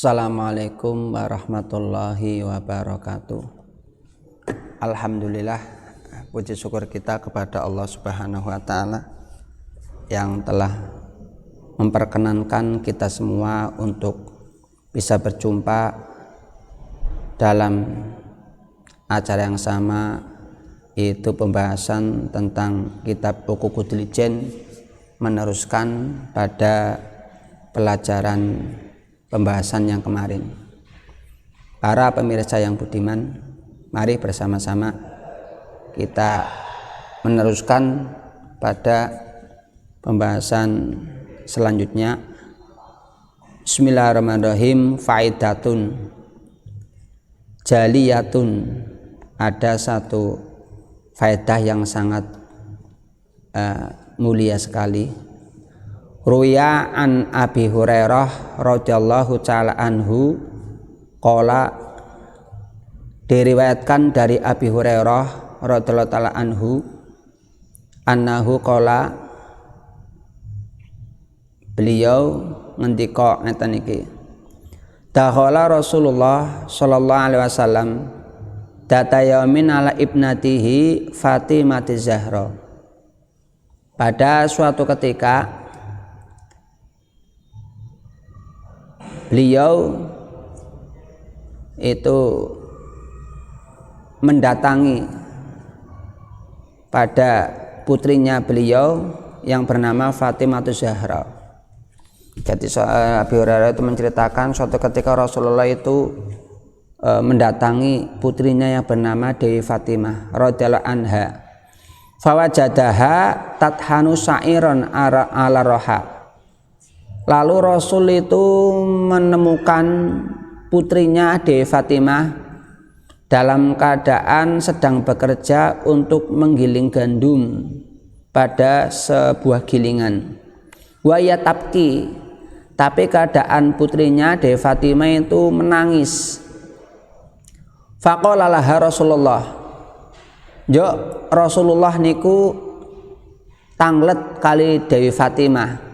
Assalamualaikum warahmatullahi wabarakatuh. Alhamdulillah, puji syukur kita kepada Allah Subhanahu wa Ta'ala yang telah memperkenankan kita semua untuk bisa berjumpa dalam acara yang sama, yaitu pembahasan tentang kitab Uququdul Jen, meneruskan pada pelajaran pembahasan yang kemarin. Para pemirsa yang budiman, mari bersama-sama kita meneruskan pada pembahasan selanjutnya. Bismillahirrahmanirrahim. Faidatun jaliyatun, ada satu faedah yang sangat mulia sekali. Ruya an Abi Hurairah radhiyallahu ta'ala anhu qala, diriwayatkan dari Abi Hurairah radhiyallahu ta'ala anhu annahu qala, beliau ngendika ngeten iki, dakhala Rasulullah sallallahu alaihi wasallam data yaumin ala ibnatihi Fatimah Zahra. Pada suatu ketika beliau itu mendatangi pada putrinya beliau yang bernama Fatimah Zahra. Jadi Abi Hurairah itu menceritakan suatu ketika Rasulullah itu mendatangi putrinya yang bernama Dewi Fatimah radhiyallahu anha. Fawajadaha tathanu sa'iron ala roha. Lalu Rasul itu menemukan putrinya Dewi Fatimah dalam keadaan sedang bekerja untuk menggiling gandum pada sebuah gilingan. Wa tabki, tapi keadaan putrinya Dewi Fatimah itu menangis. Faqala laha Rasulullah, Rasulullah niku tanglet kali Dewi Fatimah.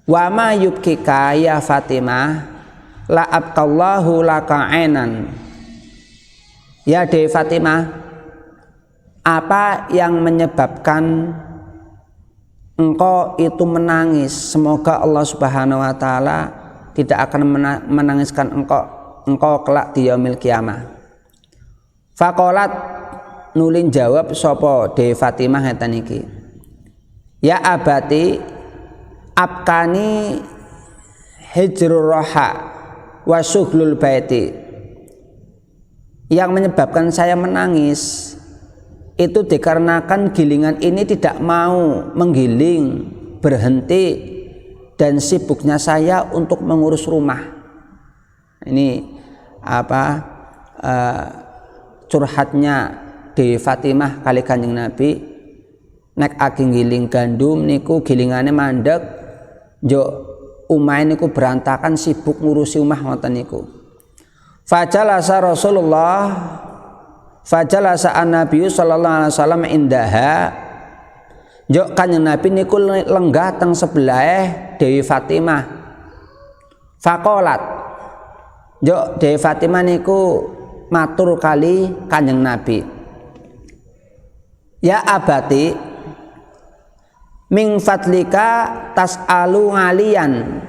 Wa ma yubkika ya Fatimah la abqallahu laka ainan. Ya Dewi Fatimah, apa yang menyebabkan engkau itu menangis? Semoga Allah Subhanahu wa Ta'ala tidak akan menangiskan engkau kelak di yaumil qiyamah. Faqalat, nulin jawab sapa Dewi Fatimah ngeten iki, ya abati abkani hijrur roha wa syughlul baiti. Yang menyebabkan saya menangis itu dikarenakan gilingan ini tidak mau menggiling, berhenti, dan sibuknya saya untuk mengurus rumah. Ini curhatnya Dewi Fatimah kali Kanjeng Nabi. Nek ageng giling gandum niku gilingane mandek, umah niku berantakan, sibuk ngurusi umah ngoten niku. Fajalasa Rasulullah, fajalasa an-Nabi sallallahu alaihi wasallam indaha. Kanjeng Nabi niku lenggah teng sebelah Dewi Fatimah. Faqalat, Dewi Fatimah niku matur kali Kanjeng Nabi, ya abati min fadlika tas'alu ngalian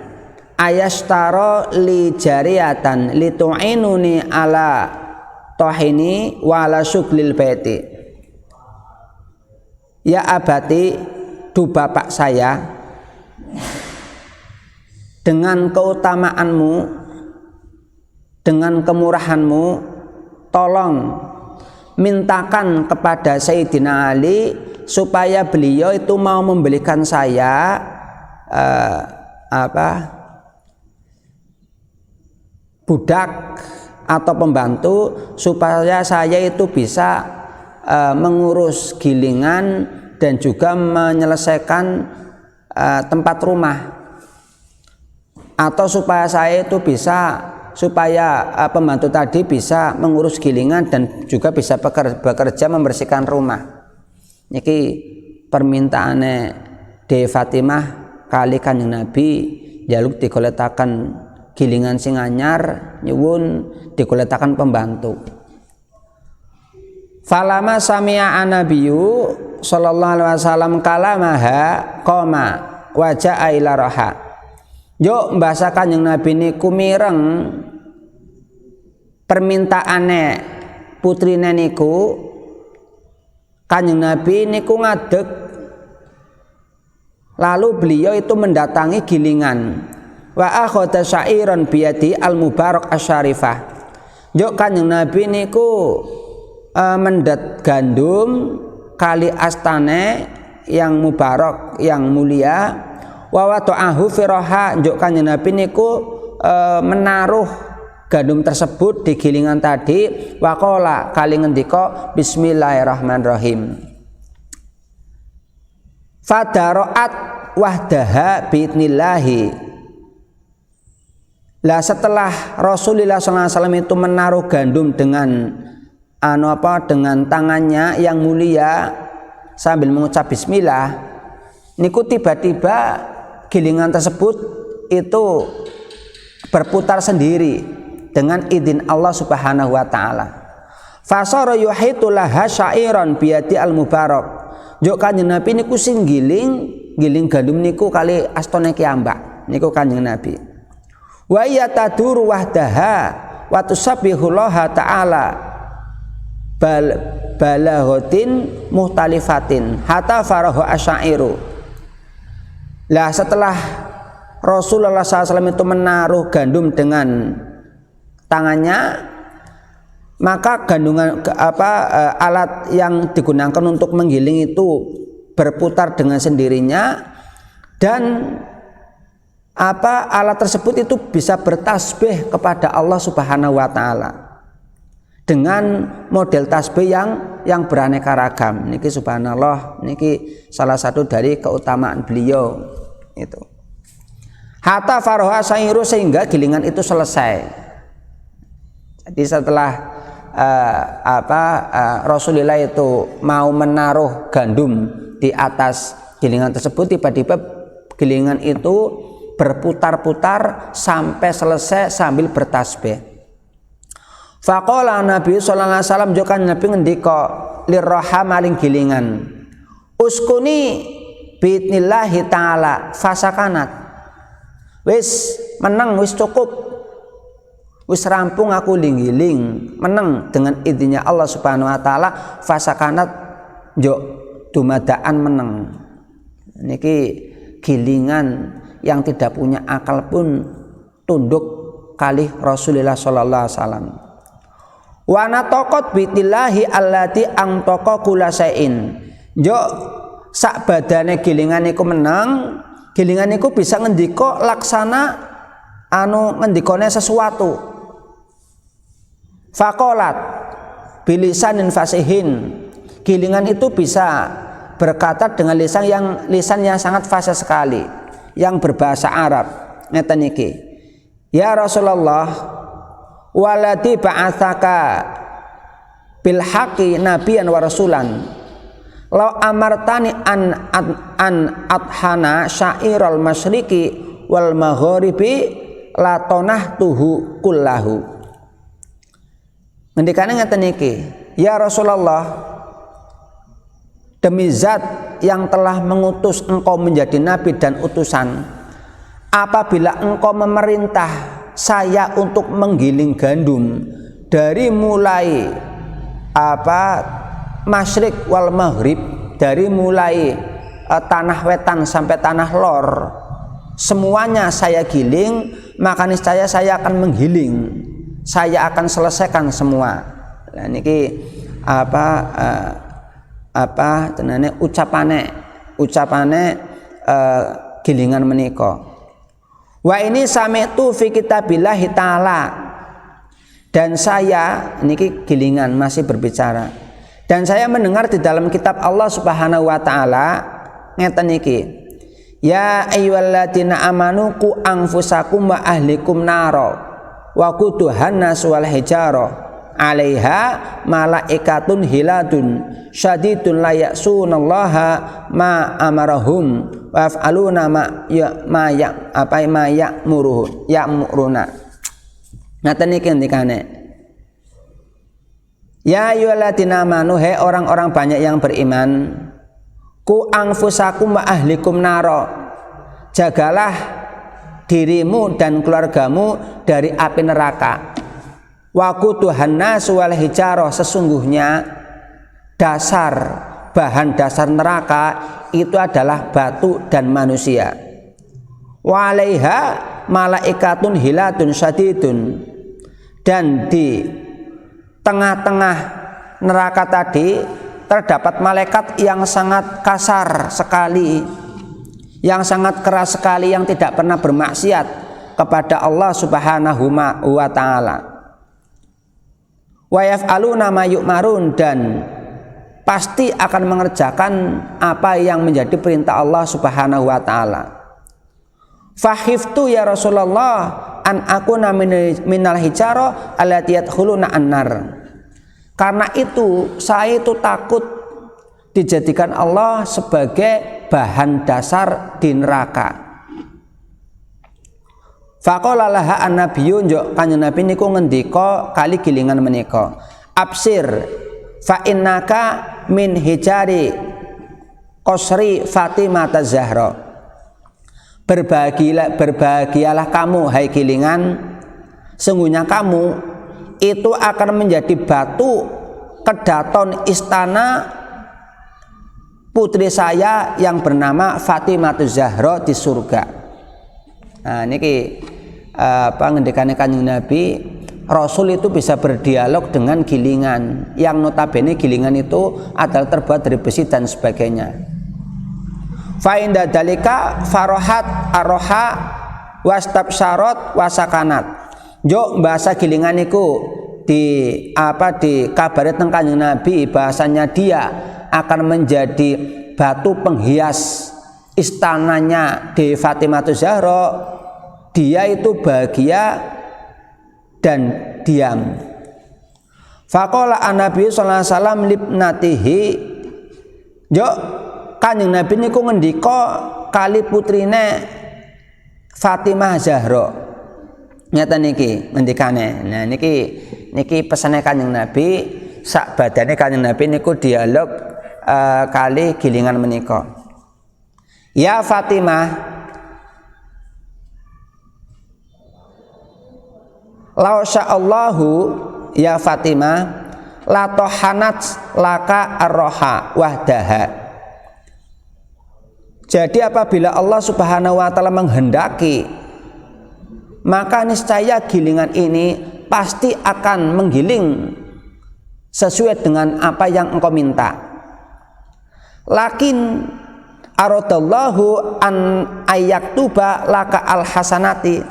ayastaro li jariyatan litu'inuni ala tohini wala syuglil baiti. Ya abati, du bapak saya, dengan keutamaanmu, dengan kemurahanmu, tolong mintakan kepada Sayyidina Ali supaya beliau itu mau membelikan saya budak atau pembantu supaya saya itu bisa mengurus gilingan dan juga menyelesaikan tempat rumah, atau supaya saya itu bisa, supaya pembantu tadi bisa mengurus gilingan dan juga bisa bekerja membersihkan rumah. Niki permintaane Dewi Fatimah kali Kanjeng Nabi jaluk digoletaken gilingan sing anyar nyuwun digoletaken pembantu. Falama sami'a an-nabiyyu sallallahu alaihi wasallam kalamaha qoma wa ja'a ila raha. Yo mbasa Kanjeng Nabi niku mireng permintaane putrine niku, Kanjeng Nabi niku ngadeg, lalu beliau itu mendatangi gilingan. Wa akhadha syairan biyadi al-mubarak asyarifah. Yo Kanjeng Nabi niku mendet gandum kali astane yang mubarak, yang mulia. Wa wada'ahu firaha, njuk Kanjeng Nabi niku menaruh gandum tersebut di gilingan tadi. Waqala kali ngendika bismillahirrahmanirrahim. Fadaroat wahdaha biidnillahi. Lah setelah Rasulullah SAW itu menaruh gandum dengan dengan tangannya yang mulia sambil mengucap bismillah, niku tiba-tiba gilingan tersebut itu berputar sendiri dengan izin Allah Subhanahu wa taala. Fasara yuhitu laha syairan biyadi al-mubarak. Njuk Kanjeng Nabi niku sing giling gandum niku kali astone kiambak niku Kanjeng Nabi. Wa yataduru wahdaha wa tusabbihullaha ta'ala balaghatin muhtalifatin hatta farahu asyairu. Lah setelah Rasulullah SAW itu menaruh gandum dengan tangannya, maka alat yang digunakan untuk menggiling itu berputar dengan sendirinya, dan alat tersebut itu bisa bertasbih kepada Allah Subhanahu wa taala dengan model tasbih yang beraneka ragam. Niki subhanallah, niki salah satu dari keutamaan beliau itu. Hatta faroha sairu, sehingga gilingan itu selesai. Jadi setelah Rasulullah itu mau menaruh gandum di atas gilingan tersebut, tiba-tiba gilingan itu berputar-putar sampai selesai sambil bertasbih. Faqala Nabi sallallahu alaihi wasallam, joka Nabi ngendika lirraha maling gilingan, uskuni biidnillahi ta'ala fasakanat. Wis meneng, wis cukup, wis rampung aku giling, meneng dengan izinnya Allah Subhanahu wa taala. Fasakanat njuk dumadaan meneng. Niki gilingan yang tidak punya akal pun tunduk kali Rasulullah sallallahu alaihi wasallam. Wa nataqat bitillahi allati angtaqa kullasain. Yo sak badane gilingan niku menang, gilingan niku bisa ngendika laksana ngendikane sesuatu. Faqalat bilisanin fasihin. Gilingan itu bisa berkata dengan lisan yang sangat fasih sekali, yang berbahasa Arab. Ngeten niki. Ya Rasulullah, waladi ba'atsaka bil haqqi nabiyan wa rasulan law amartani an adhana syairal masyriqi wal maghribi la tonahtuhu kullahu. Ngendikane ngeten niki, ya Rasulullah, demi zat yang telah mengutus engkau menjadi nabi dan utusan, apabila engkau memerintah saya untuk menggiling gandum dari mulai masyrik wal maghrib, dari mulai tanah wetan sampai tanah lor, semuanya saya giling, maka niscaya saya akan menggiling, saya akan selesaikan semua. Nah niki ucapane gilingan menika. Wa ini sami'tu fi kitabillahi ta'ala, dan saya niki gilingan masih berbicara, dan saya mendengar di dalam kitab Allah Subhanahu wa taala ngeten niki, ya ayyuhalladzina amanu qu anfusakum wa ahlikum naro wa quduhan nas wal hijarah 'alaiha malaikatun hiladun syadidun la ya'sunallaha ma amarahum wa yaf'aluna ma ya'muruna. Ngaten iki ngendikane. Ya ayyuhalladzina amanu, hai orang-orang banyak yang beriman, ku anfusakum wa ahlikum naro, jagalah dirimu dan keluargamu dari api neraka. Wa quduhan nas wal hijarah, sesungguhnya bahan dasar neraka itu adalah batu dan manusia. Wa 'alaiha malaikatun hilatun syadidun, dan di tengah-tengah neraka tadi terdapat malaikat yang sangat kasar sekali, yang sangat keras sekali, yang tidak pernah bermaksiat kepada Allah Subhanahu wa ta'ala. Wa yaf'aluna ma yu'marun, dan pasti akan mengerjakan apa yang menjadi perintah Allah Subhanahu wa ta'ala. Fakhiftu ya Rasulullah an akuna minal hijarah allati yadkhuluna annar. Karena itu saya itu takut dijadikan Allah sebagai bahan dasar di neraka. Faqala laha annabiyyu, njuk kanjeng Nabi niku ngendika kali gilingan menika, absir fa innaka min hijari qasri Fatimah az-Zahra. Berbahagialah kamu hai gilingan, sungguhnya kamu itu akan menjadi batu kedaton istana putri saya yang bernama Fatimah az-Zahra di surga. Nah niki ngendikane kanjeng Nabi, Rasul itu bisa berdialog dengan gilingan yang notabene gilingan itu adalah terbuat dari besi dan sebagainya. Fa inda dalika farahat arroha wastabsyarat wasakanat. Jo bahasa gilingan niku dikabari teng kanjeng Nabi, bahasanya dia akan menjadi batu penghias istananya di Fatimah az-Zahra. Dia itu bahagia dan diam. Faqala an-nabi sallallahu alaihi wasallam libnatihi, jo kanjeng Nabi niku ngendika kali putrine Fatimah Zahra. Nyata niki ngendikane. Nah niki pesane kanjeng Nabi, sak badane kanjeng Nabi niku dialog kali gilingan menika. Ya Fatimah, lau sya'allahu ya Fatimah la tohanat laka arroha wahdaha. Jadi apabila Allah Subhanahu wa ta'ala menghendaki, maka niscaya gilingan ini pasti akan menggiling sesuai dengan apa yang engkau minta. Lakin aradallahu an ayyaktuba laka al-hasanati.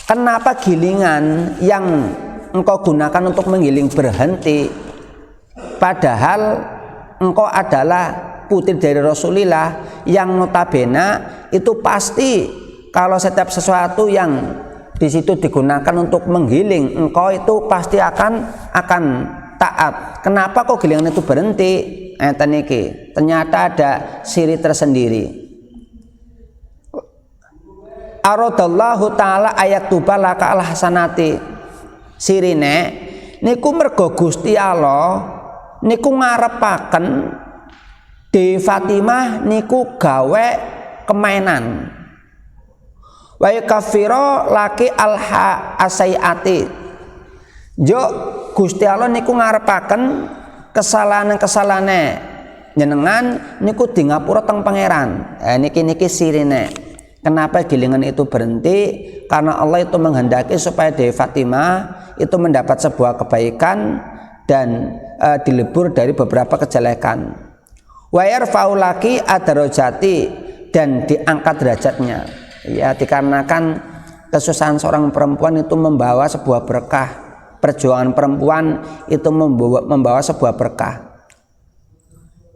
Kenapa gilingan yang engkau gunakan untuk menggiling berhenti, padahal engkau adalah putri dari Rasulullah yang notabene itu pasti kalau setiap sesuatu yang di situ digunakan untuk menggiling, engkau itu pasti akan taat. Kenapa kok gilingan itu berhenti? Ternyata ada siri tersendiri. Aradallahu ta'ala ayaktuba laka al-hasanati. Sirine niku mergo Gusti Allah niku ngarepaken di Fatimah niku gawe kemainan. Wa yakfiro laki alha asaiati. Jo Gusti Allah niku ngarepaken kesalahan-kesalahane jenengan niku di ngapura teng pangeran. Niki sirine. Kenapa gilingan itu berhenti? Karena Allah itu menghendaki supaya Dewi Fatimah itu mendapat sebuah kebaikan dan dilebur dari beberapa kejelekan. Wa yarfa'u laki adarajati, dan diangkat derajatnya. Ya, dikarenakan kesusahan seorang perempuan itu membawa sebuah berkah. Perjuangan perempuan itu membawa sebuah berkah.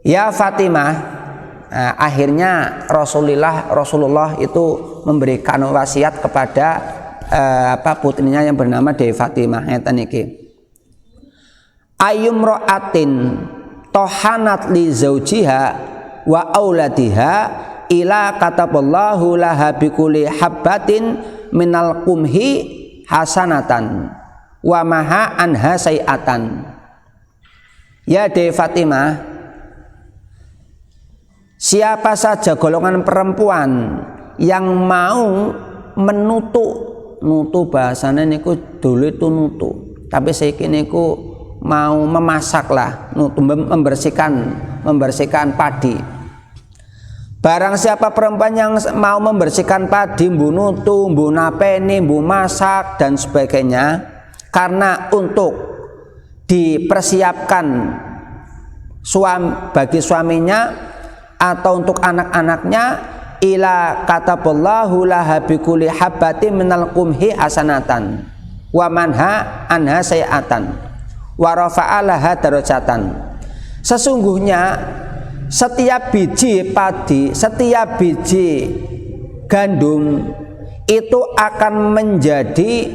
Ya Fatimah, akhirnya Rasulullah itu memberikan wasiat kepada putrinya yang bernama Dewi Fatimah. Ngeten iki. Ayyum ra'atin tohanat li zaujiha wa auladiha ila kataballahu laha bikulli habbatin minal qumhi hasanatan wa maha anha sayiatan. Ya de Fatimah, siapa saja golongan perempuan yang mau nutu bahasanya niku dulu itu nutu, tapi saiki niku mau memasak lah, nutu, membersihkan padi. Barang siapa perempuan yang mau membersihkan padi, mbu nutu, mbu napeni, mbu masak dan sebagainya, karena untuk dipersiapkan bagi suaminya atau untuk anak-anaknya, ila kataballahu laha bikulli habbatin minal qumhi hasanatan wa manha anha sayiatan wa rafa'a laha darajatan. Sesungguhnya setiap biji padi, setiap biji gandum itu akan menjadi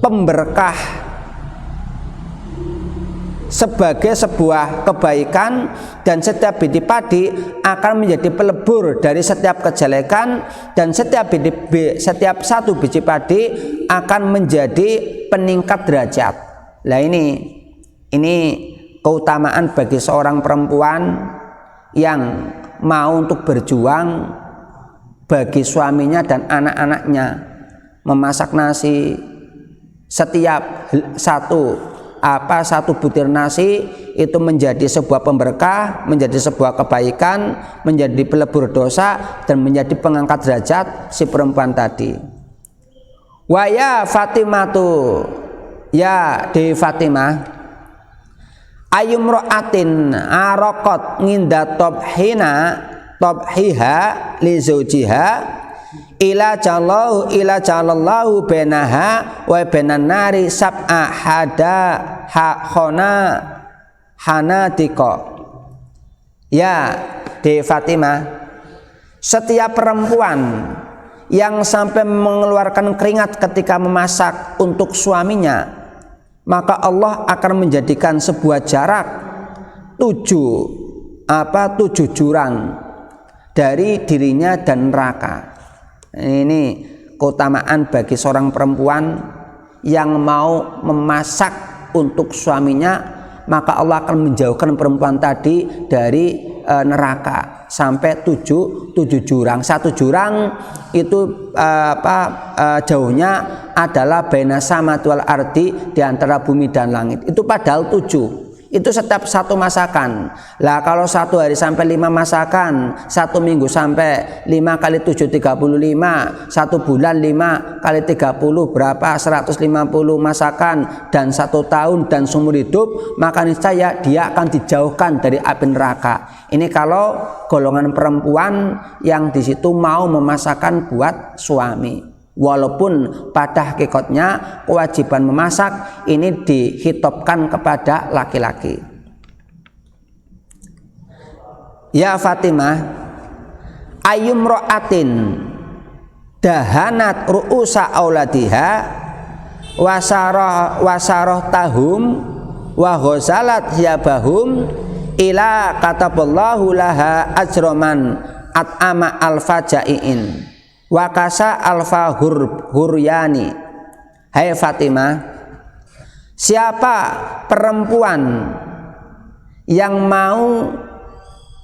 pemberkah sebagai sebuah kebaikan, dan setiap biji padi akan menjadi pelebur dari setiap kejelekan, dan setiap satu biji padi akan menjadi peningkat derajat. Nah ini keutamaan bagi seorang perempuan yang mau untuk berjuang bagi suaminya dan anak-anaknya, memasak nasi. Setiap satu butir nasi itu menjadi sebuah pemberkah, menjadi sebuah kebaikan, menjadi pelebur dosa, dan menjadi pengangkat derajat si perempuan tadi. Wa ya Fatimatu, ya Dewi Fatimah, ayumra'atin araqat nginda tobhiha li zawjiha ila jalallahu benaha wa benan nari sab'a hanadiko. Ya Dewi Fatimah, setiap perempuan yang sampai mengeluarkan keringat ketika memasak untuk suaminya, maka Allah akan menjadikan sebuah jarak 7 jurang dari dirinya dan neraka. Ini keutamaan bagi seorang perempuan yang mau memasak untuk suaminya, maka Allah akan menjauhkan perempuan tadi dari neraka sampai 7 jurang. 1 jurang itu jauhnya adalah baina samawati wal ardi, di antara bumi dan langit. Itu padahal 7. Itu setiap satu masakan. Lah kalau 1 hari sampai 5 masakan, 1 minggu sampai 5 kali 7 35, 1 bulan 5 kali 30 berapa? 150 masakan, dan 1 tahun dan seumur hidup, maka niscaya dia akan dijauhkan dari api neraka. Ini kalau golongan perempuan yang di situ mau memasakkan buat suami. Walaupun pada hakikatnya kewajiban memasak ini dihitopkan kepada laki-laki. Ya Fatimah, ayyumra'atin dahanat ru'usa auladiha wasarah tahum wa ghazalat hiyabahum ila kataballahu laha ajroman at'ama alfajai'in wakasa alfa huryani. Hai Fatimah, siapa perempuan yang mau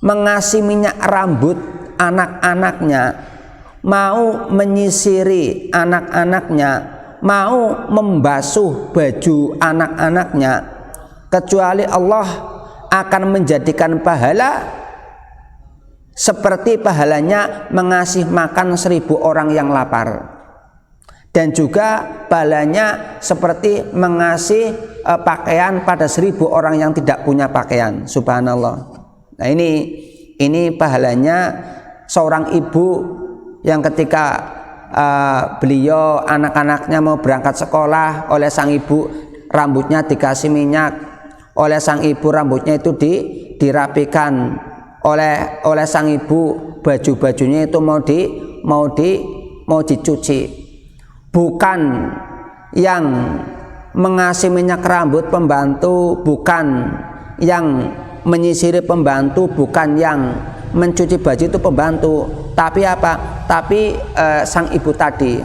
mengasih minyak rambut anak-anaknya, mau menyisiri anak-anaknya, mau membasuh baju anak-anaknya, kecuali Allah akan menjadikan pahala seperti pahalanya mengasih makan 1000 orang yang lapar, dan juga pahalanya seperti mengasih pakaian pada 1000 orang yang tidak punya pakaian. Subhanallah. Nah ini pahalanya seorang ibu yang ketika beliau anak-anaknya mau berangkat sekolah, oleh sang ibu rambutnya dikasih minyak, oleh sang ibu rambutnya itu dirapikan, oleh sang ibu baju-bajunya itu mau dicuci. Bukan yang mengasih minyak rambut pembantu, bukan yang menyisiri pembantu, bukan yang mencuci baju itu pembantu, tapi apa? Tapi sang ibu tadi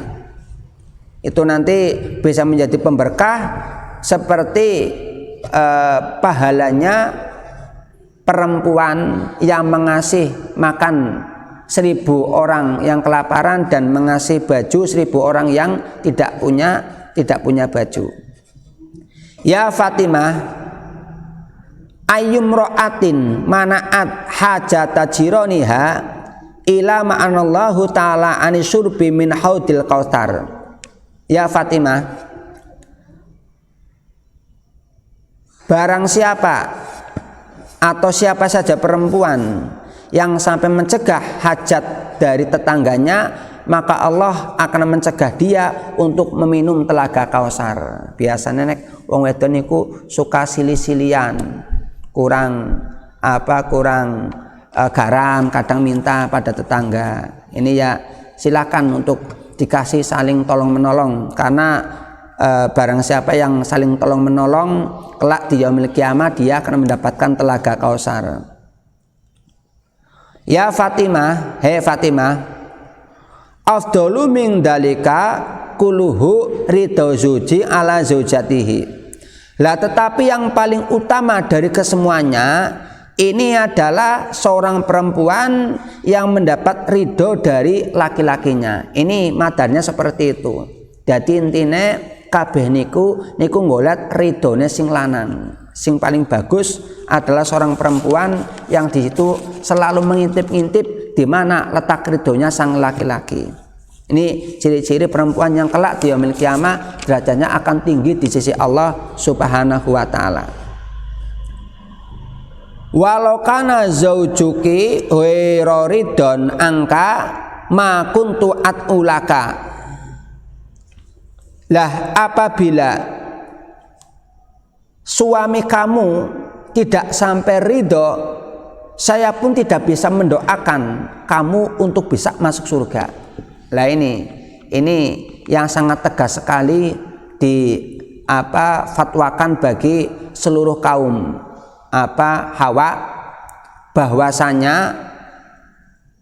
itu nanti bisa menjadi pemberkah seperti pahalanya perempuan yang mengasih makan 1000 orang yang kelaparan dan mengasih baju 1000 orang yang tidak punya baju. Ya Fatimah, ayyum ro'atin mana'at hajata jironiha ila ma'anallahu ta'ala anisurbi min haudil kautsar. Ya Fatimah, barang siapa atau siapa saja perempuan yang sampai mencegah hajat dari tetangganya, maka Allah akan mencegah dia untuk meminum telaga Kausar. Biasanya nek wong wedon niku suka sili-silian, kurang garam, kadang minta pada tetangga. Ini ya silakan untuk dikasih saling tolong menolong, karena barang siapa yang saling tolong menolong kelak di yaumil kiamah dia akan mendapatkan telaga Kausar. Ya Fatimah, hei Fatimah, afdalu min dalika kuluhu ridho zuji ala zaujatihi. Lah tetapi yang paling utama dari kesemuanya ini adalah seorang perempuan yang mendapat ridho dari laki-lakinya. Ini madarnya seperti itu. Jadi intine kabeh niku nggolat ridhone sing lanang. Sing paling bagus adalah seorang perempuan yang di situ selalu mengintip-intip di mana letak ridhonya sang laki-laki. Ini ciri-ciri perempuan yang kelak di yaumil kiamah derajatnya akan tinggi di sisi Allah Subhanahu wa taala. Walau kana zaujuki ghairu ridon angka ma kuntu atulaka. Lah apabila suami kamu tidak sampai ridho, saya pun tidak bisa mendoakan kamu untuk bisa masuk surga. Lah ini yang sangat tegas sekali fatwakan bagi seluruh kaum Hawa, bahwasanya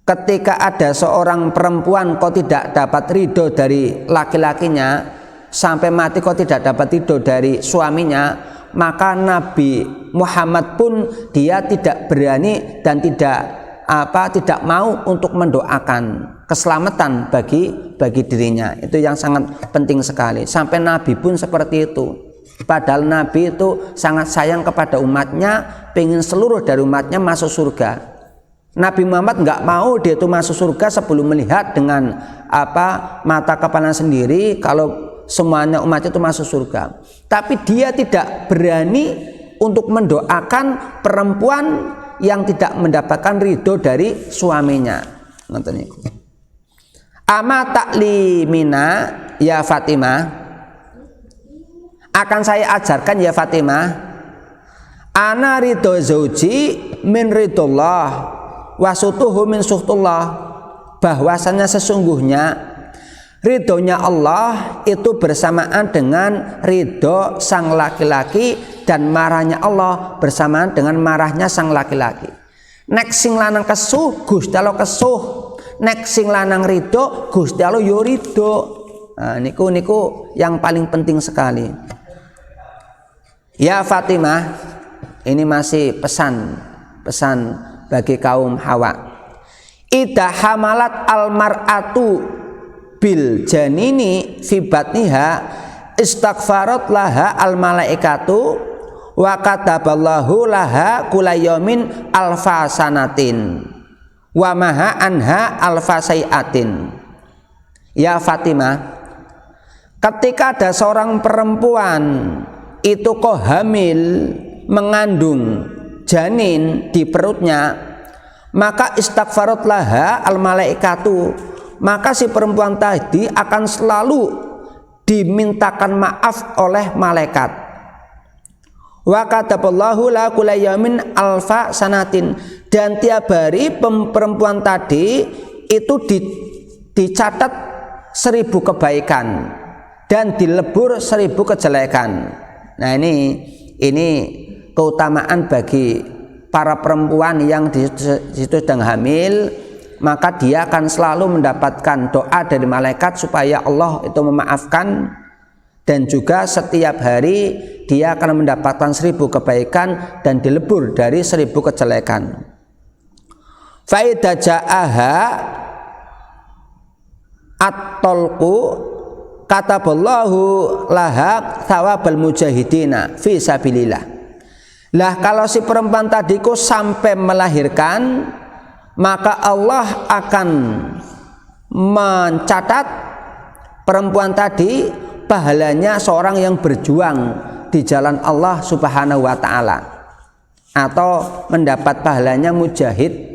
ketika ada seorang perempuan kok tidak dapat ridho dari laki-lakinya, sampai mati kok tidak dapat ridho dari suaminya, maka Nabi Muhammad pun dia tidak berani dan tidak mau untuk mendoakan keselamatan bagi dirinya. Itu yang sangat penting sekali. Sampai Nabi pun seperti itu. Padahal Nabi itu sangat sayang kepada umatnya, pengen seluruh dari umatnya masuk surga. Nabi Muhammad nggak mau dia itu masuk surga sebelum melihat dengan mata kepala sendiri kalau semuanya umat itu masuk surga. Tapi dia tidak berani untuk mendoakan perempuan yang tidak mendapatkan ridho dari suaminya. Nonton itu. Ama taklimina ya Fatimah, akan saya ajarkan ya Fatimah, ana ridho zauji min ridullah wasutuhu min suhtullah, bahwasanya sesungguhnya ridhonya Allah itu bersamaan dengan ridho sang laki-laki dan marahnya Allah bersamaan dengan marahnya sang laki-laki. Nek sing lanang kesuh Gusti Allah kesuh, nek sing lanang ridho Gusti Allah yo ridho. Nah, niku yang paling penting sekali. Ya Fatimah, ini masih pesan bagi kaum Hawa. Idza hamalat almar'atu bil janini fi batniha istaghfarat laha al malaikatu wa kataballahu laha kulayyamin alfa sanatin wa maha anha alfa sayatin. Ya Fatimah, ketika ada seorang perempuan itu kok hamil, mengandung janin di perutnya, maka istaghfarat laha al malaikatu, maka si perempuan tadi akan selalu dimintakan maaf oleh malaikat. Wa kataballahu la kulayyamin alfa sanatin, dan tiap hari perempuan tadi itu dicatat 1000 kebaikan dan dilebur 1000 kejelekan. Nah ini keutamaan bagi para perempuan yang di situ sedang hamil, maka dia akan selalu mendapatkan doa dari malaikat supaya Allah itu memaafkan, dan juga setiap hari dia akan mendapatkan 1000 kebaikan dan dilebur dari 1000 kejelekan. Faida ja'aha at-talqu kataballahu laha thawabal mujahidina fi sabilillah. Lah kalau si perempuan tadiku sampai melahirkan, maka Allah akan mencatat perempuan tadi pahalanya seorang yang berjuang di jalan Allah Subhanahu wa taala, atau mendapat pahalanya mujahid.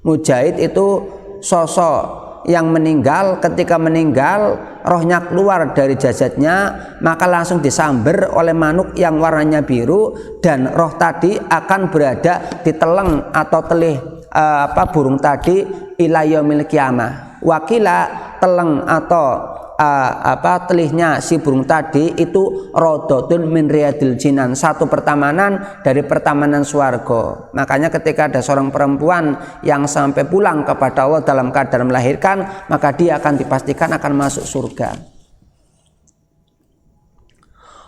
Mujahid itu sosok yang meninggal, ketika meninggal rohnya keluar dari jasadnya, maka langsung disamber oleh manuk yang warnanya biru, dan roh tadi akan berada di teleng atau telih burung tadi ila yaumil qiyamah. Wakila teleng atau telihnya si burung tadi itu rodotun min riyadil jinan, satu pertamanan dari pertamanan swarga. Makanya ketika ada seorang perempuan yang sampai pulang kepada Allah dalam keadaan melahirkan, maka dia akan dipastikan akan masuk surga.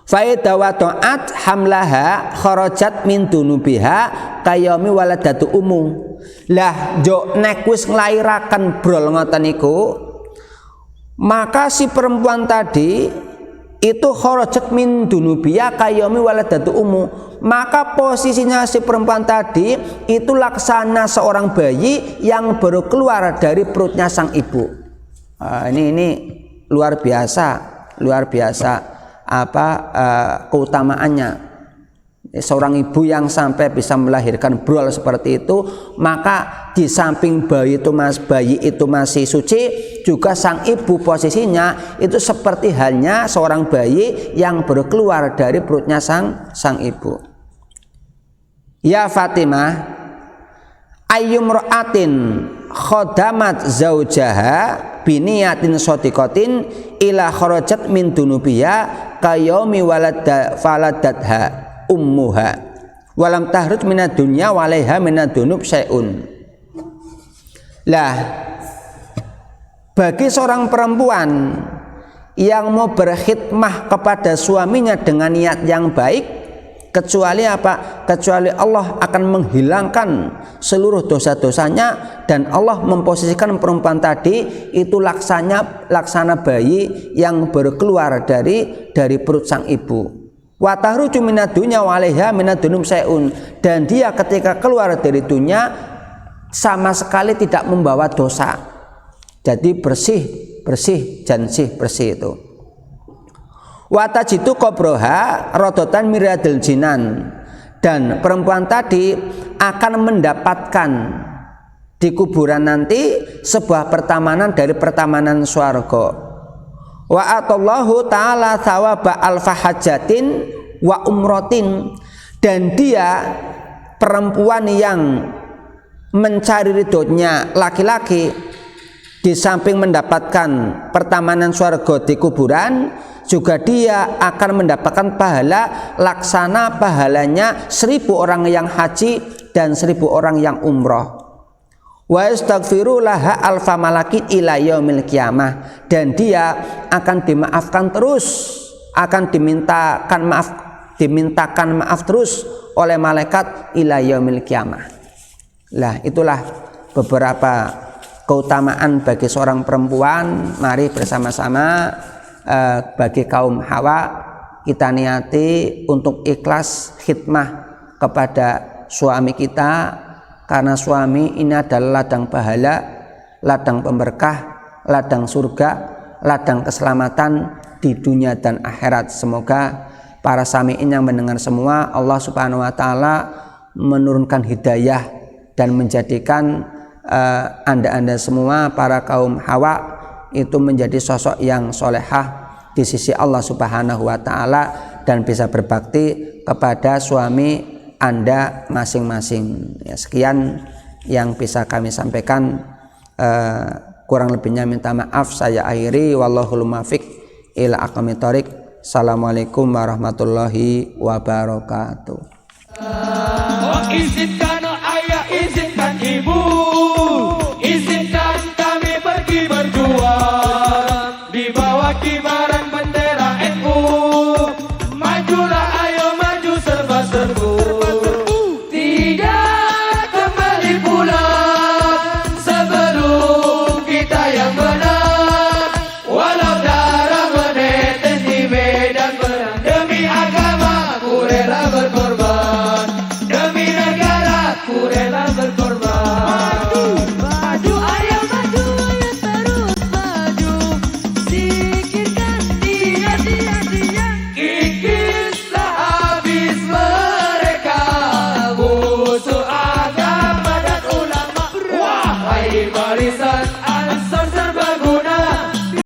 Faida wa ta'at hamlaha kharajat min dunubiha kayomi waladatu umum. Lah jo nek wis nglairaken brol ngoten niku, maka si perempuan tadi itu kharajat min dunubiya kayomi waladatu ummu, maka posisinya si perempuan tadi itu laksana seorang bayi yang baru keluar dari perutnya sang ibu. Ini luar biasa keutamaannya. Seorang ibu yang sampai bisa melahirkan brol seperti itu, maka di samping bayi itu masih suci, juga sang ibu posisinya itu seperti halnya seorang bayi yang baru keluar dari perutnya sang ibu. Ya Fatimah, ayyumra'atin khodamat zaujaha biniyatin shodiqatin ila kharajat min dunubiya kayomi faladatha ummuha walam tahruj minad dunya walaiha minad dunub syai'un. Lah bagi seorang perempuan yang mau berkhidmah kepada suaminya dengan niat yang baik, kecuali apa? Kecuali Allah akan menghilangkan seluruh dosa-dosanya, dan Allah memposisikan perempuan tadi itu laksana bayi yang baru keluar dari perut sang ibu. Wa tahruju minad dunya wa 'alaiha minad dunub syai'un, dan dia ketika keluar dari dunia sama sekali tidak membawa dosa. Jadi bersih itu. Wa tajidu qabroha rodotan miradil jinan, dan perempuan tadi akan mendapatkan di kuburan nanti sebuah pertamanan dari pertamanan swarga. Wa atallahu ta'ala thawaba alfahajatin wa umrotin, dan dia perempuan yang mencari ridhonya laki-laki, di samping mendapatkan pertamanan swarga di kuburan, juga dia akan mendapatkan pahala laksana pahalanya 1000 orang yang haji dan 1000 orang yang umroh. Wa yastaghfiru laha alfa malakin ila yaumil qiyamah, dan dia akan dimaafkan terus, akan dimintakan maaf terus oleh malaikat ila yaumil qiyamah. Lah itulah beberapa keutamaan bagi seorang perempuan. Mari bersama-sama bagi kaum Hawa kita niati untuk ikhlas khidmah kepada suami kita, karena suami ini adalah ladang pahala, ladang pemberkah, ladang surga, ladang keselamatan di dunia dan akhirat. Semoga para sami'in yang mendengar semua, Allah Subhanahu wa taala menurunkan hidayah dan menjadikan anda semua para kaum Hawa itu menjadi sosok yang solehah di sisi Allah Subhanahu wa taala, dan bisa berbakti kepada suami Anda masing-masing. Ya, sekian yang bisa kami sampaikan, kurang lebihnya minta maaf. Saya akhiri, wallahul muwaffiq ila aqwamit thoriq. Assalamualaikum warahmatullahi wabarakatuh. Bu.